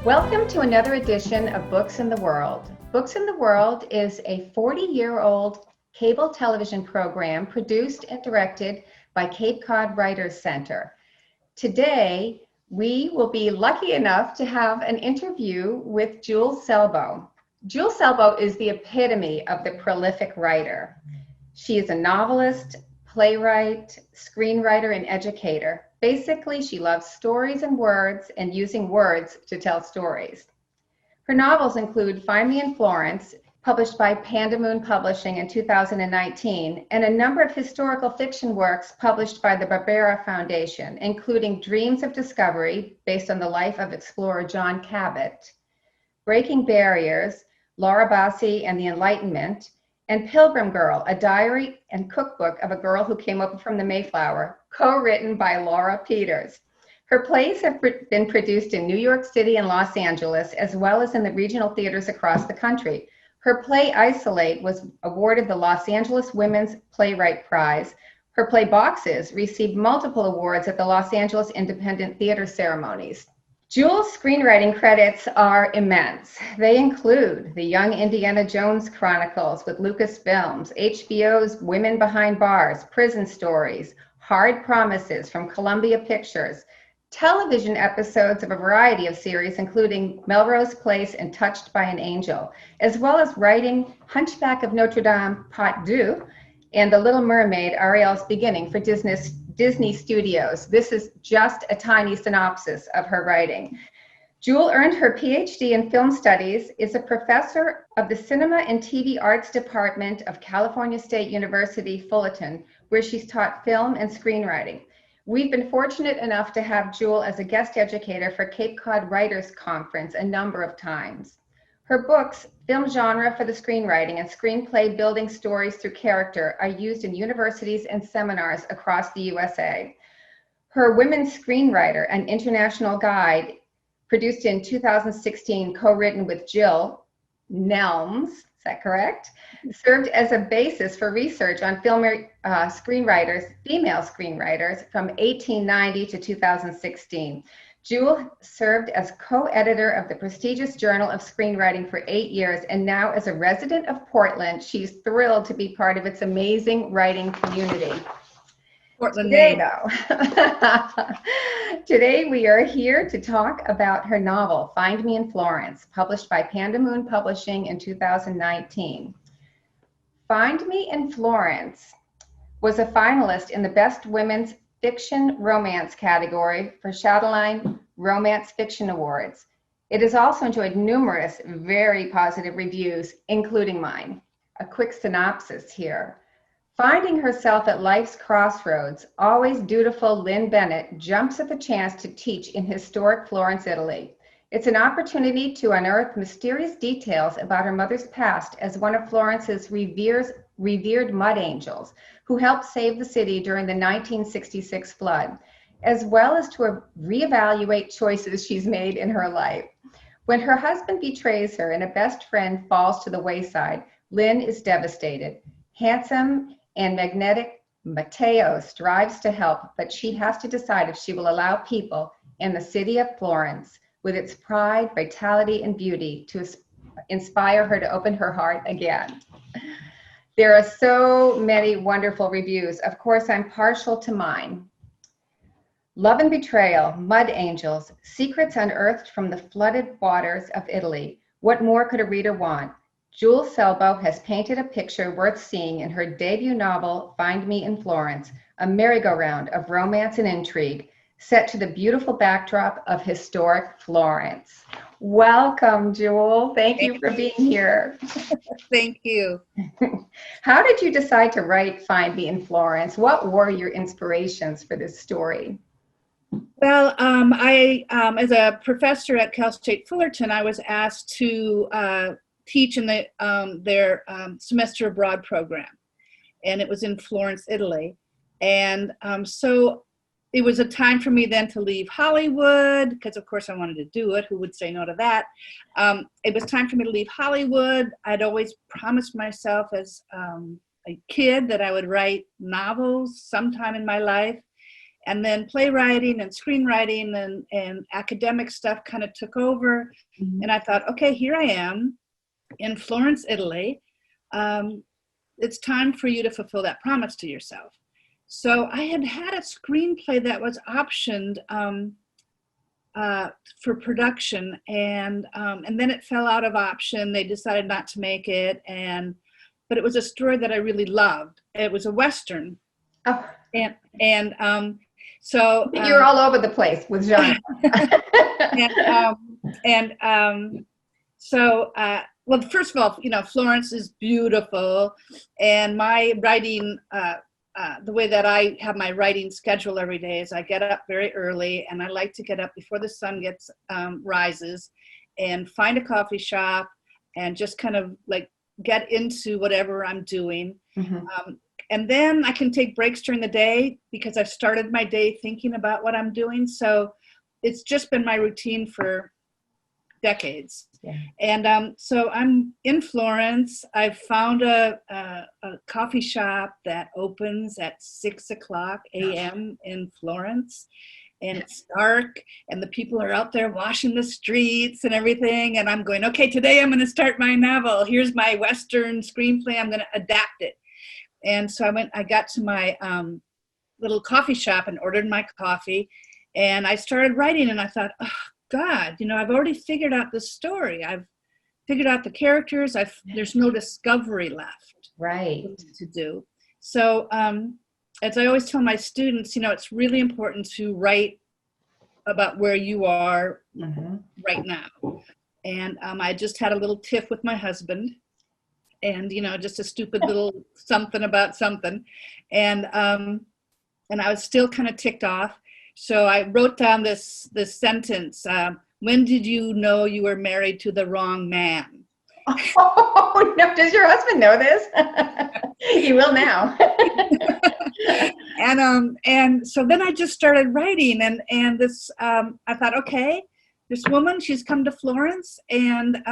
Welcome to another edition of Books in the World. Books in the World is a 40-year-old cable television program produced and directed by Cape Cod Writers Center. Today, we will be lucky enough to have an interview with Jule Selbo. Jule Selbo is the epitome of the prolific writer. She is a novelist, playwright, screenwriter, and educator. Basically, she loves stories and words and using words to tell stories. Her novels include Find Me in Florence, published by Panda Moon Publishing in 2019, and a number of historical fiction works published by the Barbera Foundation, including Dreams of Discovery, based on the life of explorer John Cabot, Breaking Barriers, Laura Bassi and the Enlightenment, and Pilgrim Girl, a diary and cookbook of a girl who came over from the Mayflower, co-written by Laura Peters. Her plays have been produced in New York City and Los Angeles, as well as in the regional theaters across the country. Her play Isolate was awarded the Los Angeles Women's Playwright Prize. Her play Boxes received multiple awards at the Los Angeles Independent Theater ceremonies. Jule's screenwriting credits are immense. They include the Young Indiana Jones Chronicles with Lucasfilms, HBO's Women Behind Bars, Prison Stories, Hard Promises from Columbia Pictures, television episodes of a variety of series, including Melrose Place and Touched by an Angel, as well as writing Hunchback of Notre Dame, Part 2, and The Little Mermaid, Ariel's Beginning for Disney Studios. This is just a tiny synopsis of her writing. Jule earned her PhD in film studies, is a professor of the Cinema and TV Arts Department of California State University, Fullerton, where she's taught film and screenwriting. We've been fortunate enough to have Jule as a guest educator for Cape Cod Writers Conference a number of times. Her books, Film Genre for the Screenwriting and Screenplay Building Stories Through Character, are used in universities and seminars across the USA. Her Women's Screenwriter, an international guide, produced in 2016, co-written with Jill Nelms, is that correct? Served as a basis for research on screenwriters, female screenwriters from 1890 to 2016. Jule served as co-editor of the prestigious Journal of Screenwriting for 8 years, and now as a resident of Portland, she's thrilled to be part of its amazing writing community. Portland, Today, Maine. Today we are here to talk about her novel, Find Me in Florence, published by Panda Moon Publishing in 2019. Find Me in Florence was a finalist in the Best Women's Fiction Romance category for Chatelaine Romance Fiction Awards. It has also enjoyed numerous very positive reviews, including mine. A quick synopsis here. Finding herself at life's crossroads, always dutiful Lynn Bennett jumps at the chance to teach in historic Florence, Italy. It's an opportunity to unearth mysterious details about her mother's past as one of Florence's revered mud angels who helped save the city during the 1966 flood, as well as to reevaluate choices she's made in her life. When her husband betrays her and a best friend falls to the wayside, Lynn is devastated. Handsome and magnetic Matteo strives to help, but she has to decide if she will allow people in the city of Florence, with its pride, vitality, and beauty, to inspire her to open her heart again. There are so many wonderful reviews. Of course, I'm partial to mine. Love and Betrayal, Mud Angels, Secrets Unearthed from the Flooded Waters of Italy. What more could a reader want? Jule Selbo has painted a picture worth seeing in her debut novel, Find Me in Florence, a merry-go-round of romance and intrigue, set to the beautiful backdrop of historic Florence. Welcome, Jule. Thank you for being here. Thank you. How did you decide to write Find Me in Florence? What were your inspirations for this story? Well, I, as a professor at Cal State Fullerton, I was asked to teach in their semester abroad program, and it was in Florence, Italy. And so it was a time for me then to leave Hollywood, because of course I wanted to do it. Who would say no to that? It was time for me to leave Hollywood. I'd always promised myself as a kid that I would write novels sometime in my life. And then playwriting and screenwriting and academic stuff kind of took over. Mhm. And I thought, okay, here I am in Florence, Italy. It's time for you to fulfill that promise to yourself. So I had a screenplay that was optioned for production, and then it fell out of option. They decided not to make it, but it was a story that I really loved. It was a Western, Oh, and so you're all over the place with genre. Well, first of all, Florence is beautiful, and my writing, the way that I have my writing schedule every day is I get up very early, and I like to get up before the sun rises, and find a coffee shop, and just kind of like get into whatever I'm doing. Mhm. And then I can take breaks during the day because I've started my day thinking about what I'm doing. So it's just been my routine for decades. Yeah. And so I'm in Florence. I've found a coffee shop that opens at 6:00 a.m. in Florence. And it's dark, and the people are out there washing the streets and everything. And I'm going, okay, today I'm going to start my novel. Here's my Western screenplay. I'm going to adapt it. And so I got to my little coffee shop and ordered my coffee, and I started writing, and I thought, oh God, I've already figured out the story. I've figured out the characters. There's no discovery left Right. to do. So as I always tell my students, it's really important to write about where you are right now. And I just had a little tiff with my husband, and just a stupid little something about something, and I was still kind of ticked off. So I wrote down this sentence: when did you know you were married to the wrong man? Oh no! Does your husband know this? He will now. And so then I just started writing, and this I thought, okay, this woman, she's come to Florence, and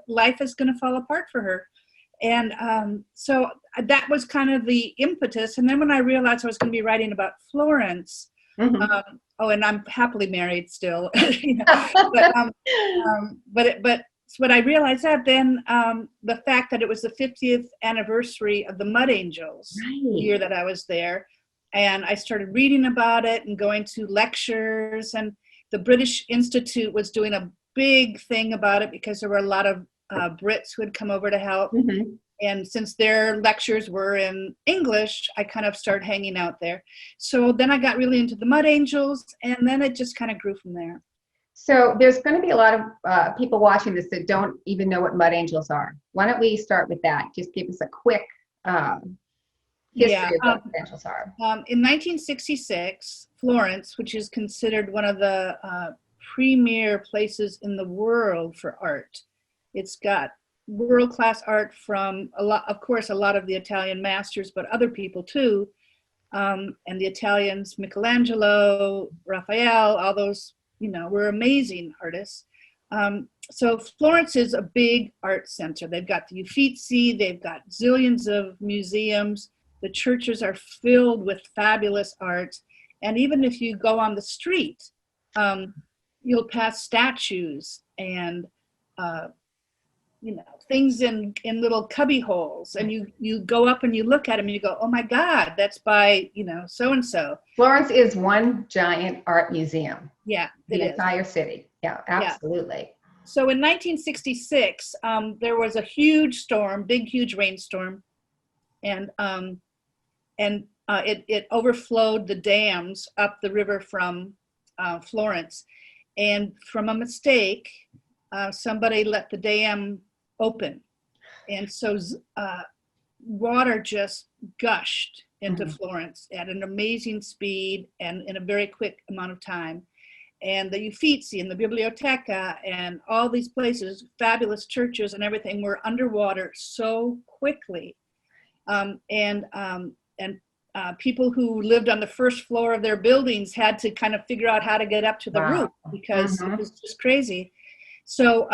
life is going to fall apart for her. And so that was kind of the impetus. And then when I realized I was going to be writing about Florence, and I'm happily married still, but when I realized that, then the fact that it was the 50th anniversary of the Mud Angels, the year that I was there, and I started reading about it and going to lectures, and the British Institute was doing a big thing about it because there were a lot of Brits who had come over to help. And since their lectures were in English, I kind of started hanging out there. So then I got really into the Mud Angels, and then it just kind of grew from there. So there's going to be a lot of people watching this that don't even know what Mud Angels are. Why don't we start with that? Just give us a quick history of what Mud Angels are. In 1966, Florence, which is considered one of the premier places in the world for art, it's got world-class art from a lot of the Italian masters, but other people too. And the Italians, Michelangelo, Raphael, all those, were amazing artists. So Florence is a big art center. They've got the Uffizi, they've got zillions of museums. The churches are filled with fabulous art. And even if you go on the street, you'll pass statues and things in little cubby holes, and you go up and you look at them and you go, oh my God, that's by so-and-so. Florence is one giant art museum. Yeah, the entire city. Yeah, absolutely. Yeah. So in 1966, there was a huge rainstorm, and it overflowed the dams up the river from Florence, and from a mistake, somebody let the dam open, and so water just gushed into Florence at an amazing speed and in a very quick amount of time. And the Uffizi and the Biblioteca and all these places, fabulous churches and everything, were underwater so quickly. People who lived on the first floor of their buildings had to kind of figure out how to get up to the roof because it was just crazy. So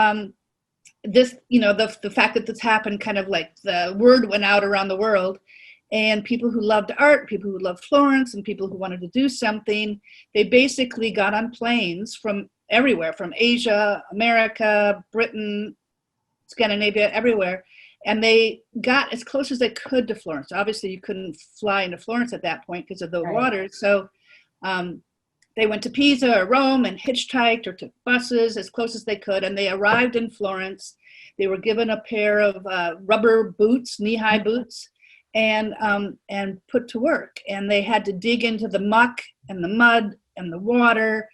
this, the fact that this happened, kind of like the word went out around the world, and people who loved art, people who loved Florence, and people who wanted to do something. They basically got on planes from everywhere, from Asia, America, Britain, Scandinavia, everywhere. And they got as close as they could to Florence. Obviously, you couldn't fly into Florence at that point because of the water. So they went to Pisa or Rome and hitchhiked or took buses as close as they could. And they arrived in Florence. They were given a pair of rubber boots, knee-high boots, and put to work. And they had to dig into the muck and the mud and the water.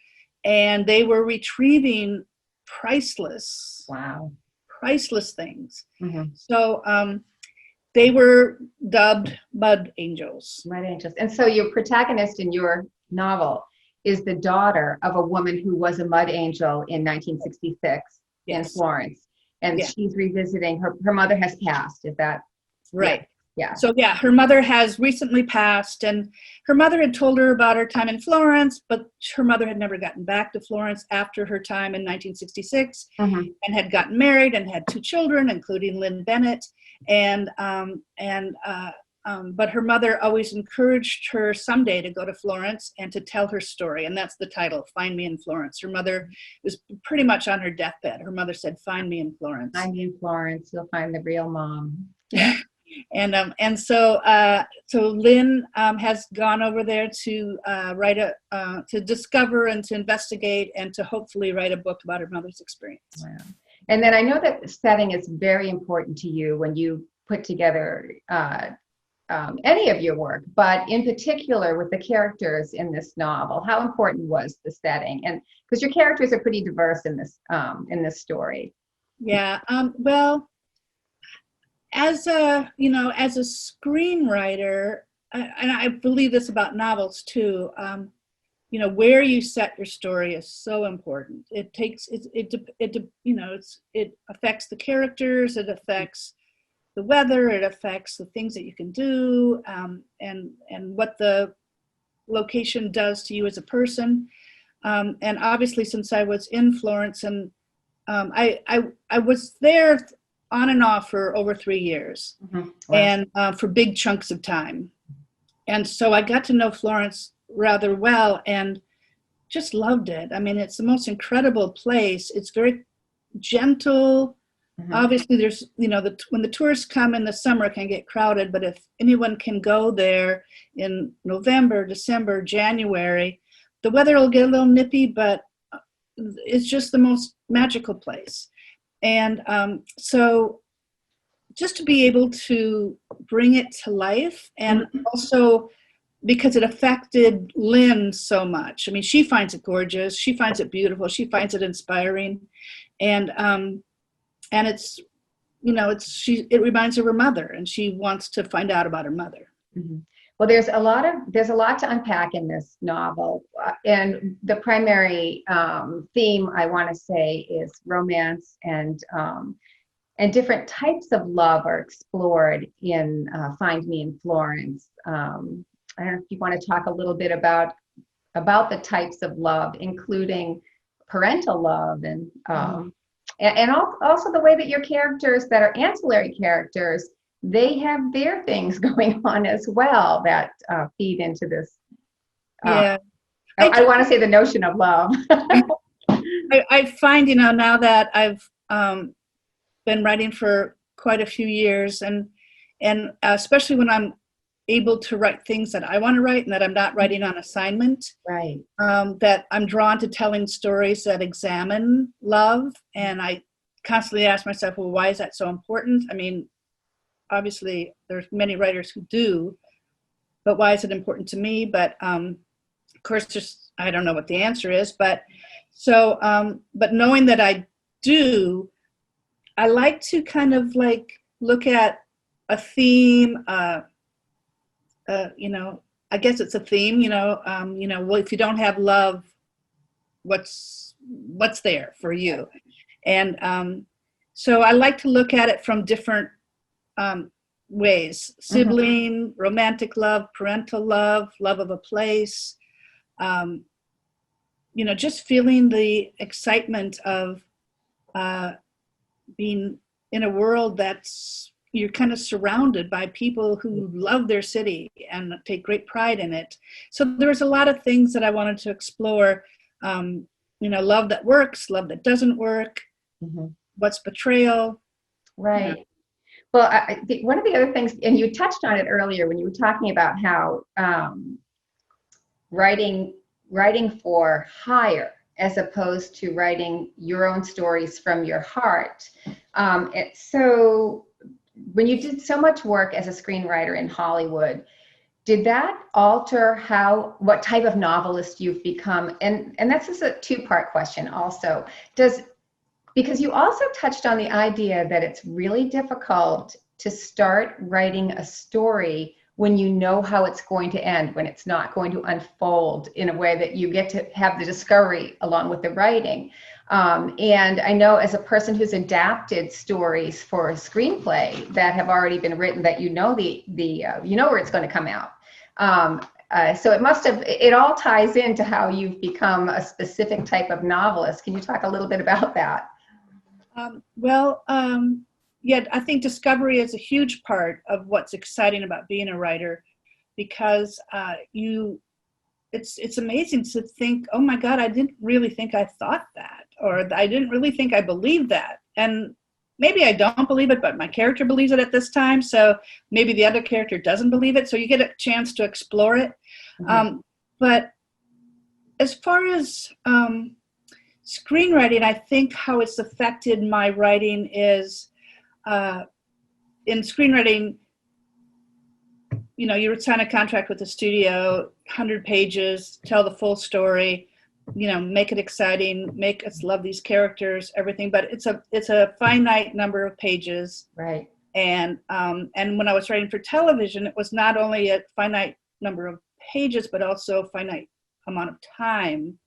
And they were retrieving priceless things. So they were dubbed mud angels. Mud angels. And so your protagonist in your novel is the daughter of a woman who was a mud angel in 1966 in Florence. And she's revisiting, her mother has passed. Is that right? Yeah. So yeah, her mother has recently passed, and her mother had told her about her time in Florence, but her mother had never gotten back to Florence after her time in 1966, and had gotten married and had 2 children, including Lynn Bennett. But her mother always encouraged her someday to go to Florence and to tell her story, and that's the title, Find Me in Florence. Her mother was pretty much on her deathbed. Her mother said, "Find me in Florence. Find me in Florence. You'll find the real mom." And so Lynn has gone over there to to discover and to investigate and to hopefully write a book about her mother's experience. Wow. And then I know that setting is very important to you when you put together any of your work, but in particular with the characters in this novel. How important was the setting? And because your characters are pretty diverse in this story. Yeah. Well, as a screenwriter, and I believe this about novels too, where you set your story is so important. It affects the characters, it affects the weather, it affects the things that you can do, and what the location does to you as a person. And obviously, since I was in Florence, and I was there on and off for over 3 years, and for big chunks of time. And so I got to know Florence rather well and just loved it. I mean, it's the most incredible place. It's very gentle. Obviously, there's, when the tourists come in the summer, it can get crowded, but if anyone can go there in November, December, January, the weather will get a little nippy, but it's just the most magical place. And so just to be able to bring it to life, and also because it affected Lynn so much. I mean, she finds it gorgeous, she finds it beautiful, she finds it inspiring, and it's, it reminds her of her mother, and she wants to find out about her mother. Well, there's a lot to unpack in this novel, and the primary theme I want to say is romance, and different types of love are explored in Find Me in Florence. I don't know if you want to talk a little bit about the types of love, including parental love, and also the way that your characters that are ancillary characters, they have their things going on as well that feed into this. I want to say the notion of love. I find, now that I've been writing for quite a few years, and especially when I'm able to write things that I want to write and that I'm not writing on assignment, right? That I'm drawn to telling stories that examine love, and I constantly ask myself, well, why is that so important? I mean, obviously there's many writers who do, but why is it important to me? But of course, just I don't know what the answer is, but but knowing that I do, I like to kind of like look at a theme, I guess it's a theme, well, if you don't have love, what's there for you? And so I like to look at it from different ways: sibling, romantic love, parental love, love of a place, just feeling the excitement of being in a world that's you're kind of surrounded by people who love their city and take great pride in it. So there's a lot of things that I wanted to explore. Love that works, love that doesn't work, what's betrayal. Right. Well, one of the other things, and you touched on it earlier when you were talking about how writing for hire as opposed to writing your own stories from your heart. So when you did so much work as a screenwriter in Hollywood, did that alter what type of novelist you've become? And that's just a two-part question also. Because you also touched on the idea that it's really difficult to start writing a story when you know how it's going to end, when it's not going to unfold in a way that you get to have the discovery along with the writing. And I know, as a person who's adapted stories for a screenplay that have already been written, that you know where it's going to come out. So it all ties into how you've become a specific type of novelist. Can you talk a little bit about that? Yeah, I think discovery is a huge part of what's exciting about being a writer, because it's amazing to think, oh my God, I didn't really think I thought that, or I didn't really think I believed that. And maybe I don't believe it, but my character believes it at this time. So maybe the other character doesn't believe it. So you get a chance to explore it. But as far as screenwriting, I think how it's affected my writing is, in screenwriting, you would sign a contract with the studio, 100 pages, tell the full story, make it exciting, make us love these characters, everything. But it's a finite number of pages. Right. And when I was writing for television, it was not only a finite number of pages, but also a finite amount of time.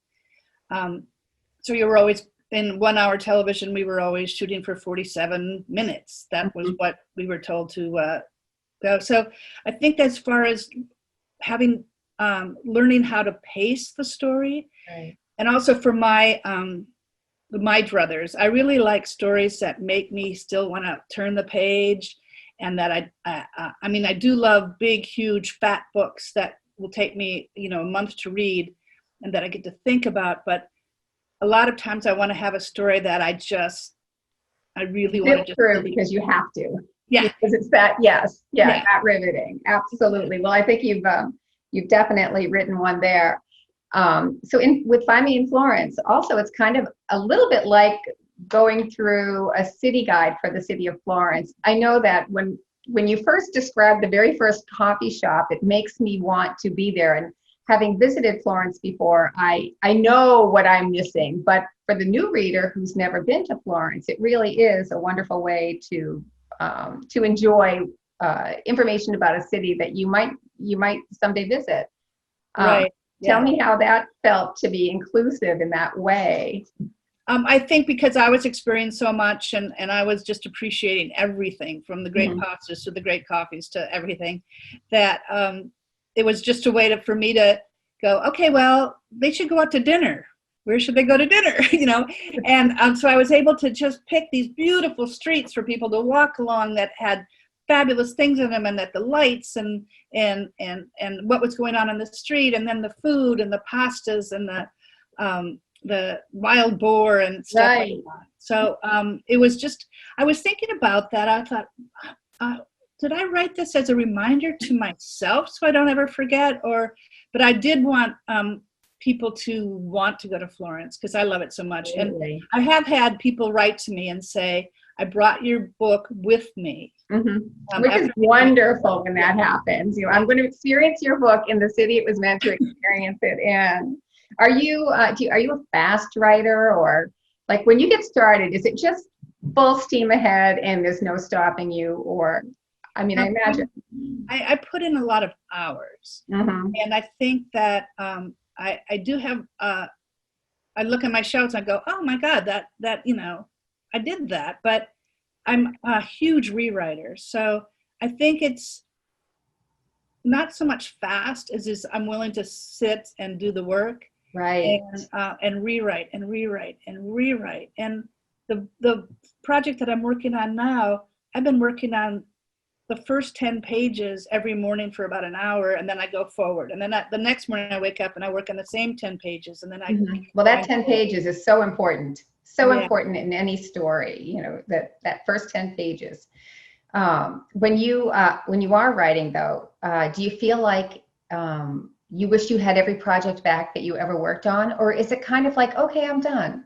So you were always, in 1 hour television, we were always shooting for 47 minutes. That was what we were told to go. So I think as far as having, learning how to pace the story, right. And also for my druthers, I really like stories that make me still want to turn the page, and that I do love big, huge, fat books that will take me, a month to read, and that I get to think about. But a lot of times I want to have a story that I really want to just through, because you have to. Yeah. Because it's that, yes. Yeah. That riveting. Absolutely. Well, I think you've definitely written one there. So with Find Me in Florence, also, it's kind of a little bit like going through a city guide for the city of Florence. I know that when you first described the very first coffee shop, it makes me want to be there. And having visited Florence before, I know what I'm missing. But for the new reader who's never been to Florence, it really is a wonderful way to enjoy information about a city that you might someday visit. Right. Tell me how that felt to be inclusive in that way. I think because I was experiencing so much, and I was just appreciating everything, from the great pastas to the great coffees to everything, that it was just a way for me to go, okay, well, they should go out to dinner. Where should they go to dinner? And so I was able to just pick these beautiful streets for people to walk along that had fabulous things in them, and that the lights and what was going on in the street, and then the food and the pastas and the wild boar and stuff like that. So it was just, I was thinking about that. I thought, did I write this as a reminder to myself so I don't ever forget? But I did want people to want to go to Florence, because I love it so much. Really? And I have had people write to me and say, I brought your book with me. Which is wonderful when that happens. I'm going to experience your book in the city it was meant to experience it in. Are you a fast writer, or like when you get started, is it just full steam ahead and there's no stopping you? Or, I imagine. I put in a lot of hours, and I think that I do have. I look at my shelves and I go, oh my God, that I did that. But I'm a huge rewriter, so I think it's not so much fast as I'm willing to sit and do the work. Right. And rewrite and rewrite and rewrite. And the project that I'm working on now, I've been working on the first 10 pages every morning for about an hour, and then I go forward. And then the next morning I wake up and I work on the same 10 pages, and then I Well, that 10 pages is so important. So Yeah. important in any story, you know, that first 10 pages. When you are writing though, do you feel like you wish you had every project back that you ever worked on, or is it kind of like, okay, I'm done?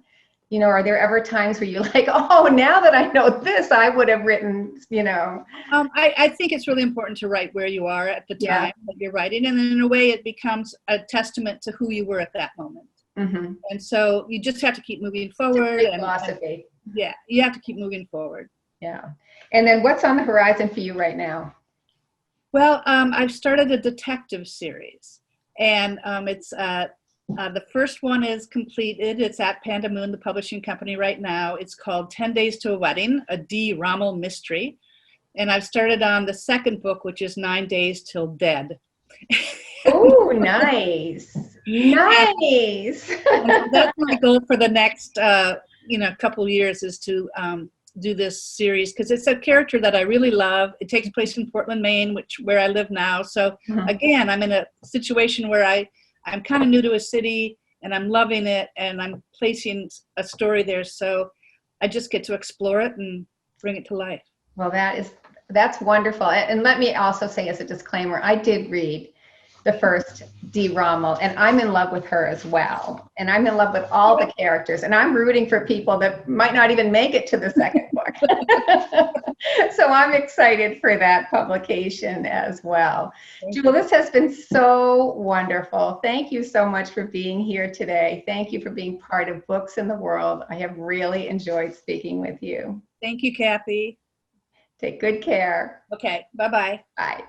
You know, are there ever times where you're like, oh, now that I know this, I would have written, you know? I think it's really important to write where you are at the Yeah. time that you're writing, and in a way it becomes a testament to who you were at that moment. Mm-hmm. And so you just have to keep moving It's a forward. great philosophy. Yeah, you have to keep moving forward. Yeah. And then what's on the horizon for you right now? Well, I've started a detective series, and it's the first one is completed. It's at Panda Moon, the publishing company, right now. It's called 10 Days to a Wedding, a D. Rommel mystery. And I've started on the second book, which is 9 Days Till Dead. Oh, nice. Nice. That's my goal for the next couple of years, is to do this series, because it's a character that I really love. It takes place in Portland, Maine, where I live now. So again, I'm in a situation where I'm kind of new to a city and I'm loving it, and I'm placing a story there. So I just get to explore it and bring it to life. Well, that's wonderful. And let me also say as a disclaimer, I did read the first D. Rommel, and I'm in love with her as well. And I'm in love with all the characters, and I'm rooting for people that might not even make it to the second book. So I'm excited for that publication as well. Jule, this has been so wonderful. Thank you so much for being here today. Thank you for being part of Books in the World. I have really enjoyed speaking with you. Thank you, Kathy. Take good care. Okay, bye-bye. Bye.